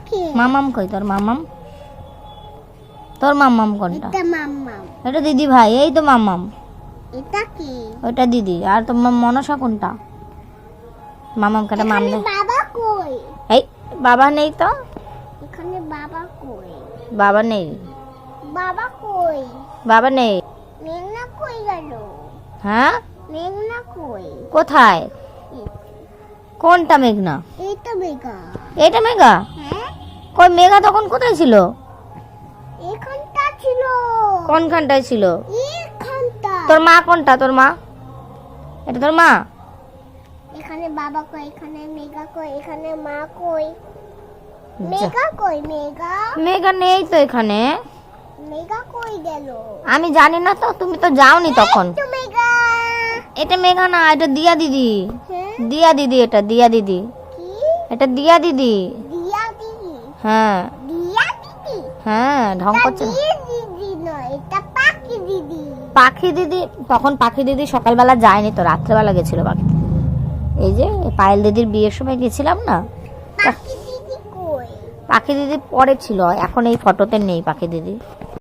কি মামাম কই তোর মামাম? তোর মামাম কোনটা? এটা মাম্মাম। এটা দিদি ভাই, এই তো মামাম। এটা কি ওইটা দিদি। আর তোমার মনসা কোনটা? মামাম কাটা মাম এখানে দে। বাবা কই? এই বাবা নেই তো। এখানে বাবা কই? বাবা নেই, বাবা কই? বাবা নেই। মেঘনা কই গেল? হ্যাঁ, মেঘনা কই? কোথায়? কোনটা মেঘনা? এই তো মেঘা। এটা মেঘা? হ্যাঁ, কই মেঘা তখন কোথায় ছিল? এখানটা ছিল। কোনখানটায় ছিল? এখানটা। তোর মা কোনটা? তোর মা? এটা তোর মা? এখানে বাবা কই? এখানে মেঘা কই? এখানে মা কই? মেঘা কই? মেঘা মেঘা নেই তো এখানে। মেঘা কই গেল? আমি জানি না তো, তুমি তো যাওনি তখন। তো মেঘা। এটা মেঘা না, এটা দিয়া দিদি। হ্যাঁ, দিয়া দিদি, এটা দিয়া দিদি। কি? এটা দিয়া দিদি। দিয়া দিদি। হ্যাঁ দিয়া দিদি। হ্যাঁ, ঢং এটা করছে না। দিয়ে দিদি নয়, এটা পাখি দিদি। পাখি দিদি তখন, পাখি দিদি সকালবেলা যায়নি তো, রাত্রেবেলা গেছিল পাখি দিদি। এই যে পায়েল দিদির বিয়ের সময় গেছিলাম না, পাখি দিদি কই? পাখি দিদি পরে ছিল, এখন এই ফটোতে নেই পাখি দিদি।